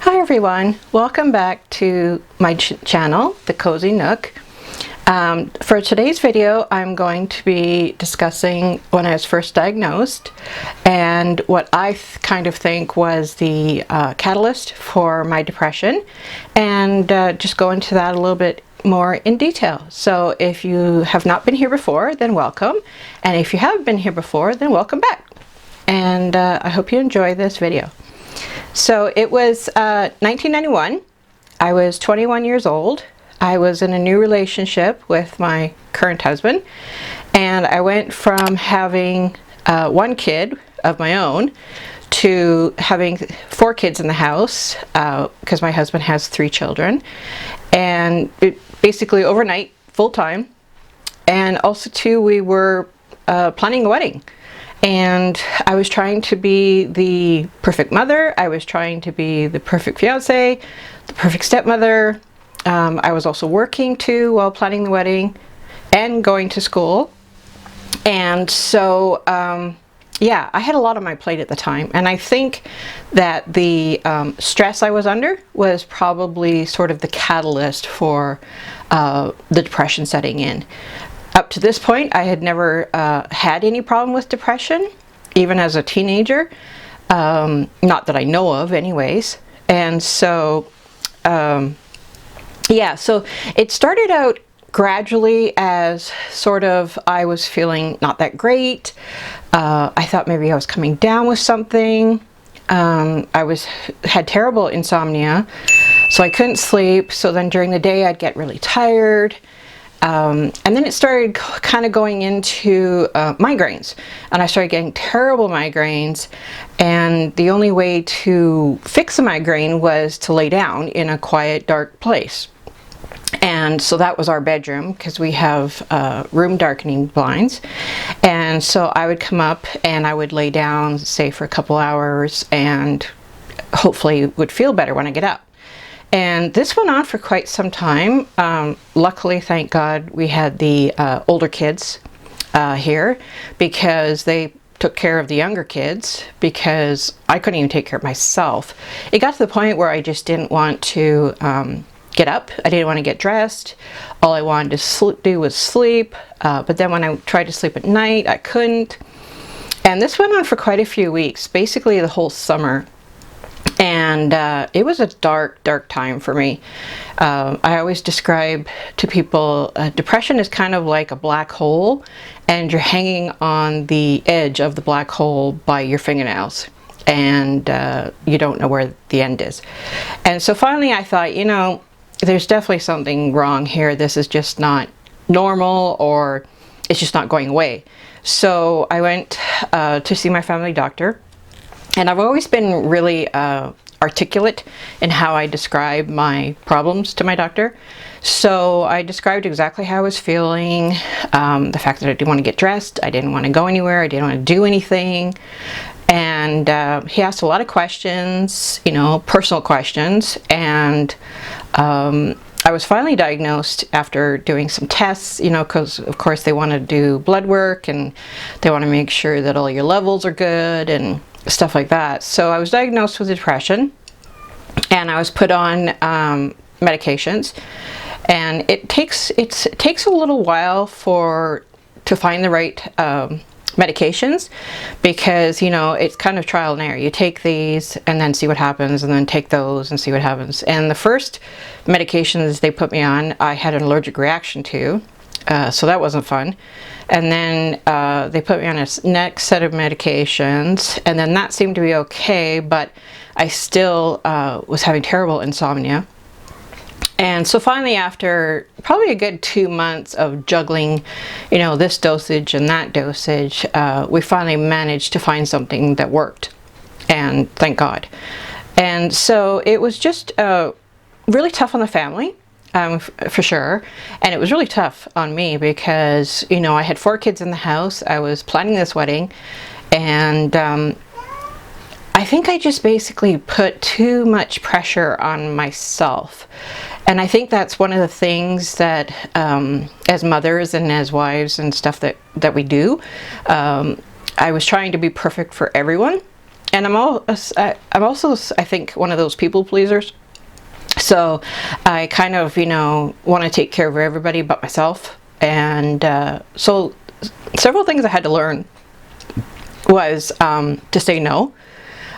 Hi everyone, welcome back to my channel, The Cozy Nook. For today's video, I'm going to be discussing when I was first diagnosed and what I kind of think was the catalyst for my depression, and just go into that a little bit more in detail. So if you have not been here before, then welcome, and if you have been here before, then welcome back. And I hope you enjoy this video. So it was 1991. I was 21 years old. I was in a new relationship with my current husband, and I went from having one kid of my own to having 4 kids in the house because my husband has 3 children, and it basically overnight, full time. And also too, we were planning a wedding. And I was trying to be the perfect mother. I was trying to be the perfect fiance, the perfect stepmother. I was also working too while planning the wedding and going to school. And so, yeah, I had a lot on my plate at the time. And I think that the stress I was under was probably sort of the catalyst for the depression setting in. Up to this point, I had never had any problem with depression, even as a teenager. Not that I know of anyways. And so, yeah, so it started out gradually as sort of I was feeling not that great. I thought maybe I was coming down with something. I had terrible insomnia, so I couldn't sleep. So then during the day, I'd get really tired. And then it started kind of going into migraines, and I started getting terrible migraines, and the only way to fix a migraine was to lay down in a quiet, dark place. And so that was our bedroom, because we have room darkening blinds. And so I would come up and I would lay down, say, for a couple hours, and hopefully would feel better when I get up. And this went on for quite some time. Luckily, thank God, we had the older kids here, because they took care of the younger kids, because I couldn't even take care of myself. It got to the point where I just didn't want to get up. I didn't want to get dressed. All I wanted to do was sleep. But then when I tried to sleep at night, I couldn't. And this went on for quite a few weeks, basically the whole summer. And it was a dark, dark time for me. I always describe to people, depression is kind of like a black hole, and you're hanging on the edge of the black hole by your fingernails, and you don't know where the end is. And so finally I thought, you know, there's definitely something wrong here. This is just not normal, or it's just not going away. So I went to see my family doctor. And I've always been really articulate in how I describe my problems to my doctor. So I described exactly how I was feeling, the fact that I didn't want to get dressed, I didn't want to go anywhere, I didn't want to do anything. And he asked a lot of questions, you know, personal questions. And I was finally diagnosed after doing some tests, you know, because of course they want to do blood work, and they want to make sure that all your levels are good and stuff like that. So I was diagnosed with depression, and I was put on medications, and it takes a little while to find the right medications, because, you know, it's kind of trial and error. You take these and then see what happens, and then take those and see what happens. And the first medications they put me on, I had an allergic reaction to, so that wasn't fun. And then they put me on a next set of medications, and then that seemed to be okay, but I still was having terrible insomnia. And so finally, after probably a good 2 months of juggling, you know, this dosage and that dosage, we finally managed to find something that worked, and thank God. And so it was just really tough on the family. For sure. And it was really tough on me because, you know, I had 4 kids in the house. I was planning this wedding, and I think I just basically put too much pressure on myself. And I think that's one of the things that as mothers and as wives and stuff that we do, I was trying to be perfect for everyone. And I'm also, I think, one of those people pleasers. So I kind of, want to take care of everybody but myself. And so several things I had to learn was to say no.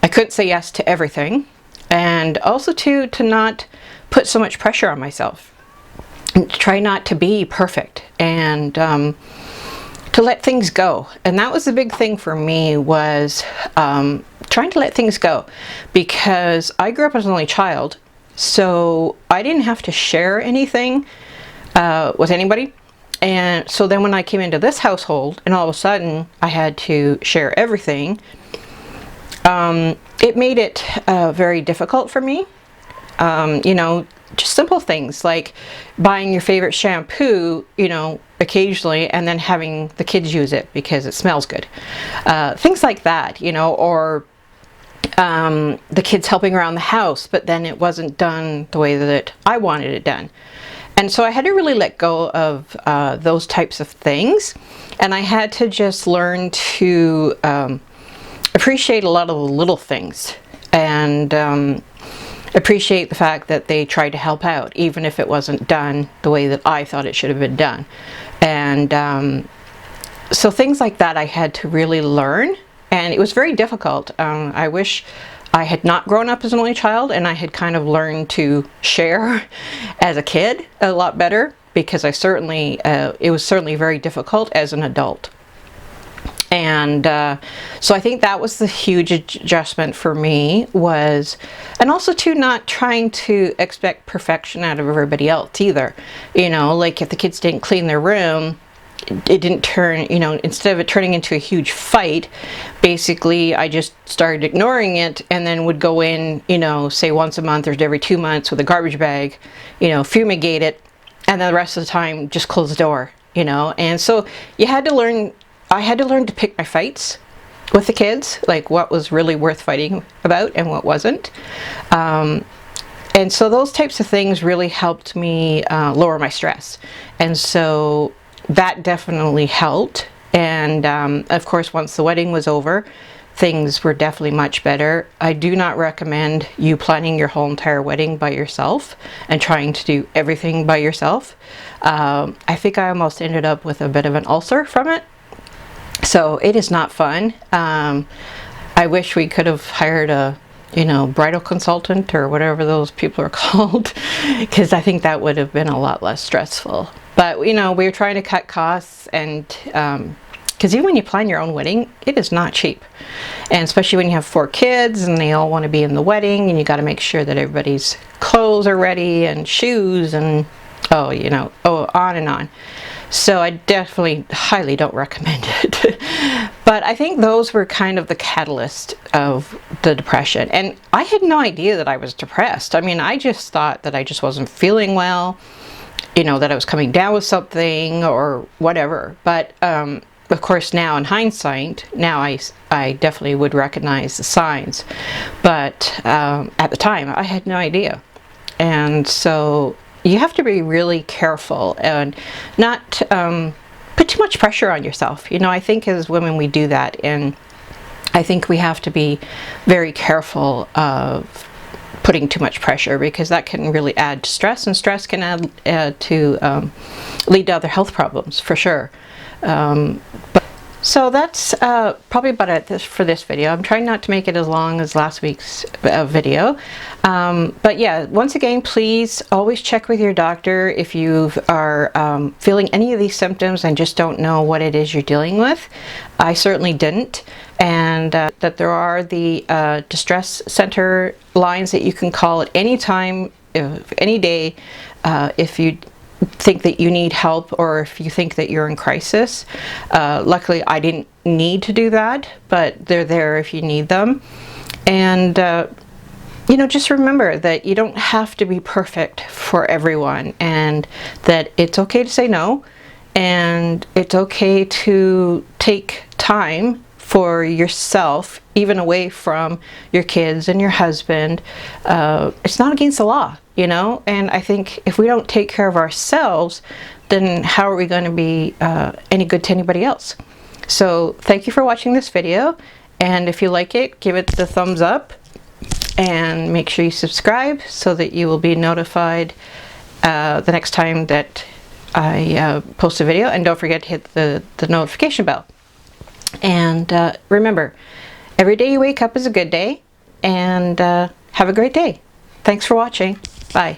I couldn't say yes to everything. And also to not put so much pressure on myself. And try not to be perfect. And to let things go. And that was the big thing for me, was trying to let things go. Because I grew up as an only child. So I didn't have to share anything with anybody. And so then when I came into this household and all of a sudden I had to share everything, it made it very difficult for me. Just simple things like buying your favorite shampoo, occasionally, and then having the kids use it because it smells good. Things like that, or the kids helping around the house, but then it wasn't done the way that I wanted it done. And so I had to really let go of those types of things. And I had to just learn to appreciate a lot of the little things. And appreciate the fact that they tried to help out, even if it wasn't done the way that I thought it should have been done. And so things like that I had to really learn. And it was very difficult. I wish I had not grown up as an only child and I had kind of learned to share as a kid a lot better, because it was certainly very difficult as an adult. And so I think that was the huge adjustment for me, and also to not trying to expect perfection out of everybody else either. Like if the kids didn't clean their room, it didn't turn, instead of it turning into a huge fight, basically I just started ignoring it and then would go in, say once a month or every 2 months with a garbage bag, fumigate it, and then the rest of the time just close the door, And so I had to learn to pick my fights with the kids, like what was really worth fighting about and what wasn't. And so those types of things really helped me lower my stress. And so that definitely helped. And of course, once the wedding was over, things were definitely much better. I do not recommend you planning your whole entire wedding by yourself and trying to do everything by yourself. I think I almost ended up with a bit of an ulcer from it. So it is not fun. I wish we could have hired a bridal consultant or whatever those people are called, because I think that would have been a lot less stressful. But we were trying to cut costs, and because even when you plan your own wedding, it is not cheap. And especially when you have 4 kids and they all want to be in the wedding, and you got to make sure that everybody's clothes are ready and shoes and on and on. So I definitely highly don't recommend it. But I think those were kind of the catalyst of the depression. And I had no idea that I was depressed. I mean, I just thought that I just wasn't feeling well, that I was coming down with something or whatever. But of course, now in hindsight, now I definitely would recognize the signs. But at the time, I had no idea. And so you have to be really careful and not put too much pressure on yourself. I think as women we do that, and I think we have to be very careful of putting too much pressure, because that can really add to stress, and stress can add to lead to other health problems for sure. So that's probably about it for this video. I'm trying not to make it as long as last week's video. But yeah, once again, please always check with your doctor if you are feeling any of these symptoms and just don't know what it is you're dealing with. I certainly didn't. And that there are the distress center lines that you can call at any time, any day, if you think that you need help or if you think that you're in crisis. Luckily, I didn't need to do that, but they're there if you need them. And just remember that you don't have to be perfect for everyone, and that it's okay to say no, and it's okay to take time for yourself, even away from your kids and your husband. It's not against the law, and I think if we don't take care of ourselves, then how are we going to be any good to anybody else? So thank you for watching this video, And if you like it, give it the thumbs up and make sure you subscribe so that you will be notified the next time that I post a video. And don't forget to hit the notification bell. And remember, every day you wake up is a good day, and have a great day. Thanks for watching. Bye.